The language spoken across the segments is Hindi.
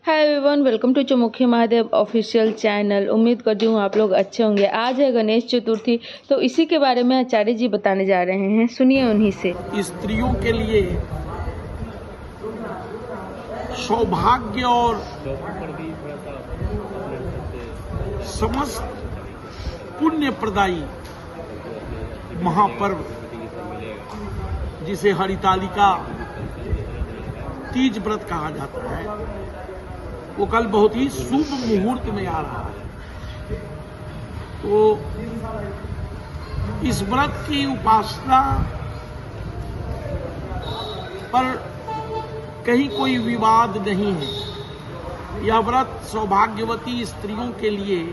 हाय एवरीवन, वेलकम टू चौमुखी महादेव ऑफिशियल चैनल। उम्मीद करती हूँ आप लोग अच्छे होंगे। आज है गणेश चतुर्थी, तो इसी के बारे में आचार्य जी बताने जा रहे हैं। सुनिए उन्हीं से। स्त्रियों के लिए सौभाग्य और समस्त पुण्य प्रदायी महापर्व जिसे हरितालिका तीज व्रत कहा जाता है, वो कल बहुत ही शुभ मुहूर्त में आ रहा है। तो इस व्रत की उपासना पर कहीं कोई विवाद नहीं है। यह व्रत सौभाग्यवती स्त्रियों के लिए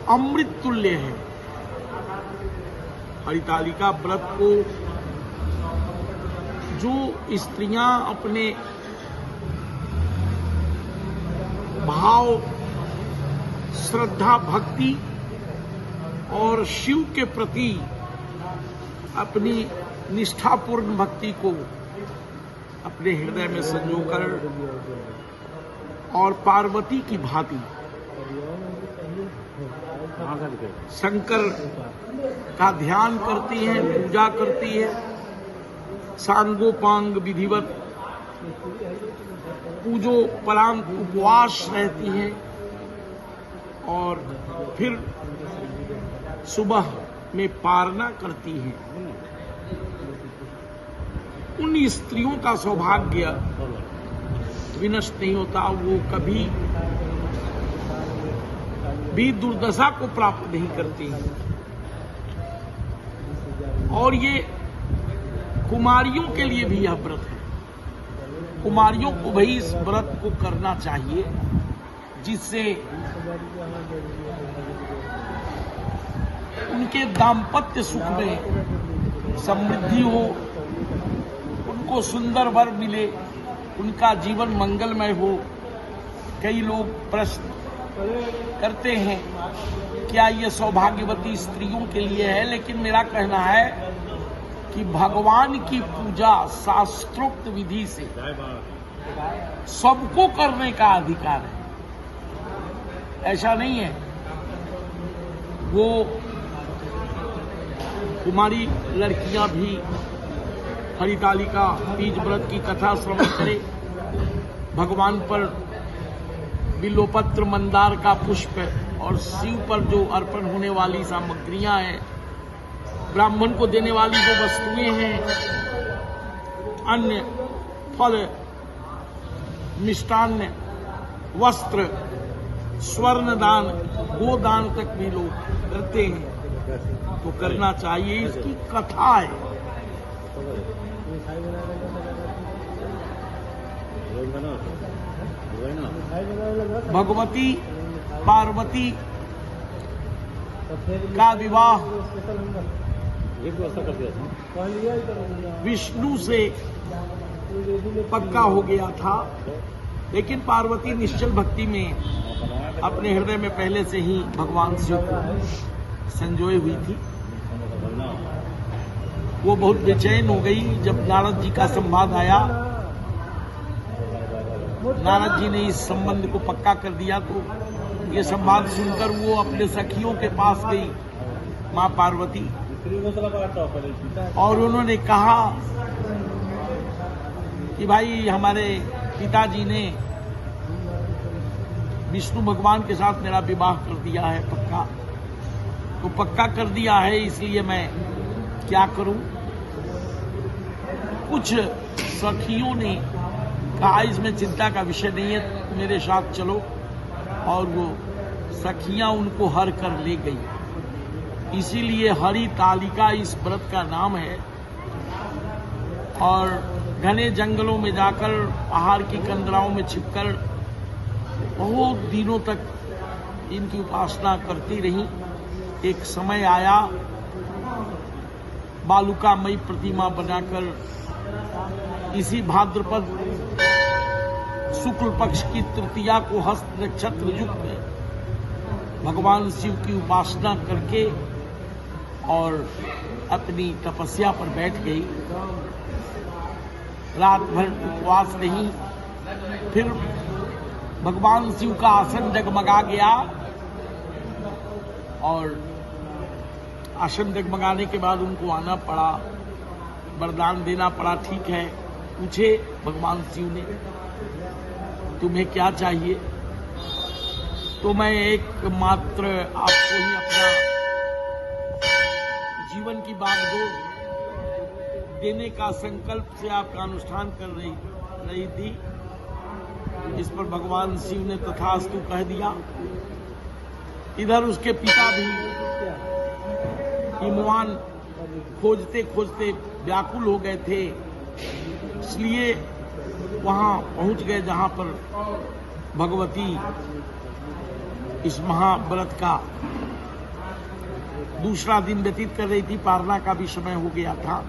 अमृत तुल्य है। हरितालिका व्रत को जो स्त्रियां अपने भाव, श्रद्धा, भक्ति और शिव के प्रति अपनी निष्ठापूर्ण भक्ति को अपने हृदय में संजोकर और पार्वती की भांति शंकर का ध्यान करती है, पूजा करती है, सांगोपांग विधिवत पूजो परांग उपवास रहती है और फिर सुबह में पारना करती है। उन स्त्रियों का सौभाग्य विनष्ट नहीं होता, वो कभी भी दुर्दशा को प्राप्त नहीं करती। और ये कुमारियों के लिए भी यह व्रत है। कुमारियों को भी इस व्रत को करना चाहिए, जिससे उनके दाम्पत्य सुख में समृद्धि हो, उनको सुंदर वर मिले, उनका जीवन मंगलमय हो। कई लोग प्रश्न करते हैं क्या ये सौभाग्यवती स्त्रियों के लिए है, लेकिन मेरा कहना है कि भगवान की पूजा शास्त्रोक्त विधि से सबको करने का अधिकार है। ऐसा नहीं है वो कुमारी लड़कियां भी हरितालिका तीज व्रत की कथा श्रवण करें, भगवान पर बिल्वपत्र, मंदार का पुष्प और शिव पर जो अर्पण होने वाली सामग्रियां हैं, ब्राह्मण को देने वाली जो वस्तुएं हैं, अन्न, फल, मिष्टान्न, वस्त्र, स्वर्ण दान, गोदान तक भी लोग करते हैं, तो करना चाहिए। इसकी कथा है। भगवती पार्वती का विवाह विष्णु से पक्का हो गया था, लेकिन पार्वती निश्चल भक्ति में अपने हृदय में पहले से ही भगवान शिव को संजोए हुई थी। वो बहुत बेचैन हो गई जब नारद जी का संवाद आया। नारद जी ने इस संबंध को पक्का कर दिया, तो ये संवाद सुनकर वो अपने सखियों के पास गई, मां पार्वती, और उन्होंने कहा कि भाई हमारे पिताजी ने विष्णु भगवान के साथ मेरा विवाह कर दिया है, पक्का कर दिया है, इसलिए मैं क्या करूं। कुछ सखियों ने कहा इसमें चिंता का विषय नहीं है, मेरे साथ चलो, और वो सखियां उनको हर कर ले गई। इसीलिए हरितालिका इस व्रत का नाम है। और घने जंगलों में जाकर, पहाड़ की कंदराओं में छिपकर बहुत दिनों तक इनकी उपासना करती रही। एक समय आया, बालुकामयी प्रतिमा बनाकर इसी भाद्रपद शुक्ल पक्ष की तृतीया को हस्त नक्षत्र युक्त भगवान शिव की उपासना करके और अपनी तपस्या पर बैठ गई। रात भर उपवास नहीं, फिर भगवान शिव का आसन जगमगा गया और आसन जगमगाने के बाद उनको आना पड़ा, वरदान देना पड़ा। ठीक है, पूछे भगवान शिव ने तुम्हें क्या चाहिए? तो मैं एक मात्र आपको ही अपना जीवन की बागडोर देने का संकल्प से आपका अनुष्ठान कर रही थी। इस पर भगवान शिव ने तथास्तु कह दिया। इधर उसके पिता भी हिमवान खोजते खोजते व्याकुल हो गए थे, इसलिए वहां पहुंच गए जहां पर भगवती इस महाव्रत का दूसरा दिन व्यतीत कर रही थी। पारना का भी समय हो गया था।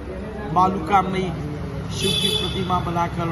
बालूका में शिव की प्रतिमा बनाकर